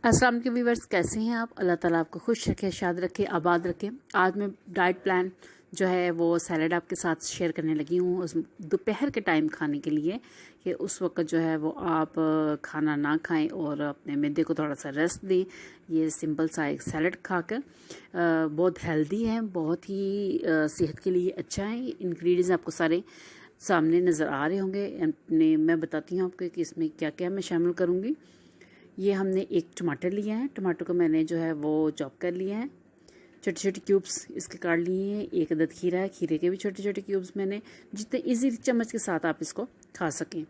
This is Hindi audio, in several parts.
अस्सलाम वालेकुम व्यूअर्स, कैसे हैं आप? अल्लाह ताला आपको खुश रखे, शाद रखे, आबाद रखे। आज मैं डाइट प्लान जो है वो सैलड आपके साथ शेयर करने लगी हूँ उस दोपहर के टाइम खाने के लिए, कि उस वक्त जो है वो आप खाना ना खाएं और अपने मैदे को थोड़ा सा रेस्ट दें। ये सिंपल सा एक सैलड खाकर बहुत हेल्दी है, बहुत ही सेहत के लिए अच्छा है। इंग्रेडिएंट्स आपको सारे सामने नज़र आ रहे होंगे। अपने मैं बताती हूँ आपको कि इसमें क्या क्या मैं शामिल करूँगी। ये हमने एक टमाटर लिया है, टमाटर को मैंने जो है वो चॉप कर लिया है, छोटे छोटे क्यूब्स इसके काट लिए हैं। एक अदद खीरा है, खीरे के भी छोटे छोटे क्यूब्स मैंने, जितने इजी चम्मच के साथ आप इसको खा सकें।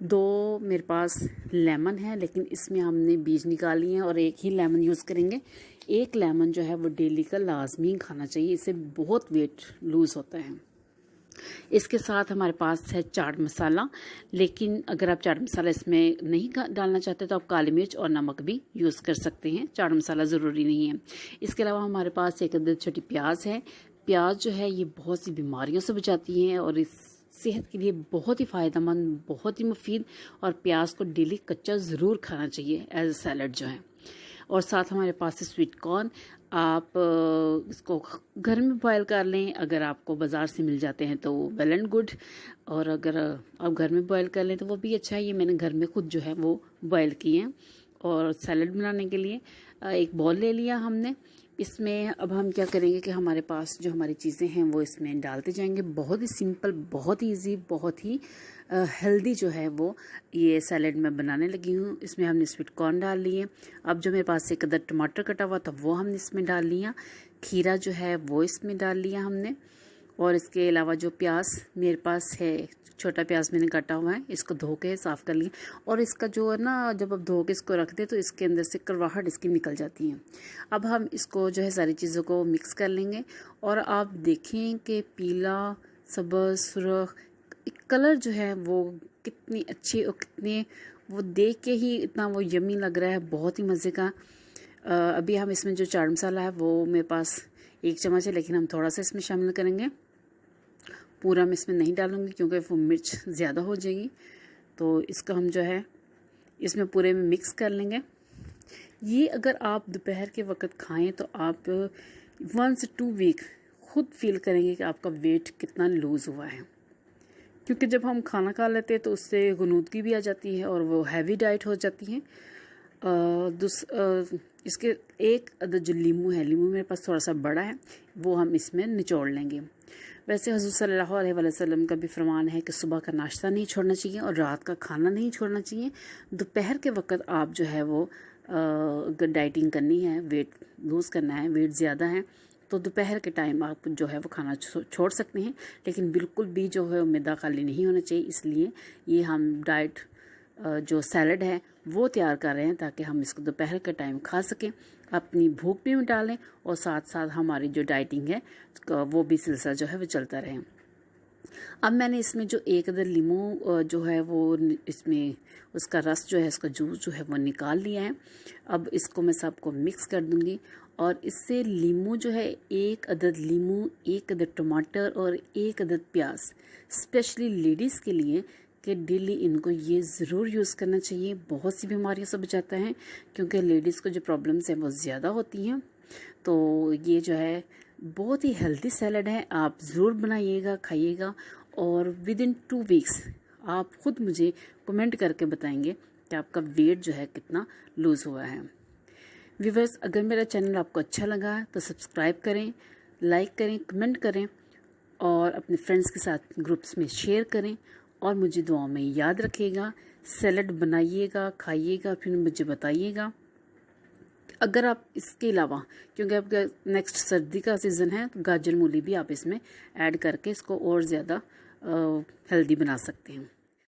2 मेरे पास लेमन है, लेकिन इसमें हमने बीज निकाल लिए हैं और एक ही लेमन यूज़ करेंगे। एक लेमन जो है वो डेली का लाजमी खाना चाहिए, इससे बहुत वेट लूज़ होता है। इसके साथ हमारे पास है चाट मसाला, लेकिन अगर आप चाट मसाला इसमें नहीं डालना चाहते तो आप काली मिर्च और नमक भी यूज़ कर सकते हैं, चाट मसाला ज़रूरी नहीं है। इसके अलावा हमारे पास एक अदद छोटी प्याज है। प्याज जो है ये बहुत सी बीमारियों से बचाती है और इस सेहत के लिए बहुत ही फ़ायदेमंद, बहुत ही मुफीद, और प्याज को डेली कच्चा ज़रूर खाना चाहिए एज ए सैलड जो है। और साथ हमारे पास है स्वीट कॉर्न। आप इसको घर में बॉयल कर लें, अगर आपको बाज़ार से मिल जाते हैं तो वेल एंड गुड, और अगर आप घर में बॉयल कर लें तो वो भी अच्छा है। ये मैंने घर में खुद जो है वो बॉयल किए हैं। और सैलड बनाने के लिए एक बॉल ले लिया हमने। इसमें अब हम क्या करेंगे कि हमारे पास जो हमारी चीज़ें हैं वो इसमें डालते जाएंगे। बहुत ही सिंपल, बहुत ही ईजी, बहुत ही हेल्दी जो है वो ये सैलड मैं बनाने लगी हूँ। इसमें हमने स्वीट कॉर्न डाल लिए। अब जो मेरे पास एक अदद टमाटर कटा हुआ था वो हमने इसमें डाल लिया। खीरा जो है वो इसमें डाल लिया हमने। और इसके अलावा जो प्याज मेरे पास है, छोटा प्याज मैंने काटा हुआ है, इसको धो के साफ़ कर लिया। और इसका जो है ना, जब आप धो के इसको रख दे तो इसके अंदर से करवाहट इसकी निकल जाती है। अब हम इसको जो है सारी चीज़ों को मिक्स कर लेंगे। और आप देखें कि पीला, सब्ज़, सुर्ख कलर जो है वो कितनी अच्छी और कितने, वो देख के ही इतना वो यम्मी लग रहा है, बहुत ही मज़े का। अभी हम इसमें जो चाट मसाला है वो मेरे पास 1 चम्मच है, लेकिन हम थोड़ा सा इसमें शामिल करेंगे। पूरा मैं इसमें नहीं डालूंगी क्योंकि वो मिर्च ज़्यादा हो जाएगी। तो इसको हम जो है इसमें पूरे में मिक्स कर लेंगे। ये अगर आप दोपहर के वक्त खाएं तो आप 1 से 2 वीक खुद फील करेंगे कि आपका वेट कितना लूज़ हुआ है। क्योंकि जब हम खाना खा लेते हैं तो उससे गुनूदगी भी आ जाती है और वो हैवी डाइट हो जाती है। इसके एक अदद जो लीमू है, लीमू मेरे पास थोड़ा सा बड़ा है, वो हम इसमें निचोड़ लेंगे। वैसे हुज़ूर सल्लल्लाहु अलैहि वसल्लम का भी फरमान है कि सुबह का नाश्ता नहीं छोड़ना चाहिए और रात का खाना नहीं छोड़ना चाहिए। दोपहर के वक्त आप जो है वो अगर डाइटिंग करनी है, वेट लूज़ करना है, वेट ज़्यादा है, तो दोपहर के टाइम आप जो है वो खाना छोड़ सकते हैं। लेकिन बिल्कुल भी जो है मैदा खाली नहीं होना चाहिए। इसलिए ये हम डाइट जो सैलड है वो तैयार कर रहे हैं ताकि हम इसको दोपहर के टाइम खा सकें, अपनी भूख भी मिटा लें और साथ साथ हमारी जो डाइटिंग है वो भी सिलसिला जो है वो चलता रहे। अब मैंने इसमें जो एक अदद लीमू जो है वो इसमें उसका रस जो है, उसका जूस जो है वो निकाल लिया है। अब इसको मैं सबको मिक्स कर दूंगी। और इससे लीमू जो है, एक अदद लीमू, एक अदद टमाटर और एक अदद प्याज, स्पेशली लेडीज़ के लिए कि डेली इनको ये ज़रूर यूज़ करना चाहिए। बहुत सी बीमारियों से बचाता है क्योंकि लेडीज़ को जो प्रॉब्लम्स हैं वो ज़्यादा होती हैं। तो ये जो है बहुत ही हेल्दी सैलड है, आप ज़रूर बनाइएगा, खाइएगा। और विद इन 2 वीक्स आप ख़ुद मुझे कमेंट करके बताएंगे कि आपका वेट जो है कितना लूज़ हुआ है। व्यूअर्स, अगर मेरा चैनल आपको अच्छा लगा तो सब्सक्राइब करें, लाइक करें, कमेंट करें और अपने फ्रेंड्स के साथ ग्रुप्स में शेयर करें। और मुझे दुआ में याद रखिएगा। सैलड बनाइएगा, खाइएगा, फिर मुझे बताइएगा। अगर आप इसके अलावा, क्योंकि अब नेक्स्ट सर्दी का सीज़न है, तो गाजर मूली भी आप इसमें ऐड करके इसको और ज़्यादा हेल्दी बना सकते हैं।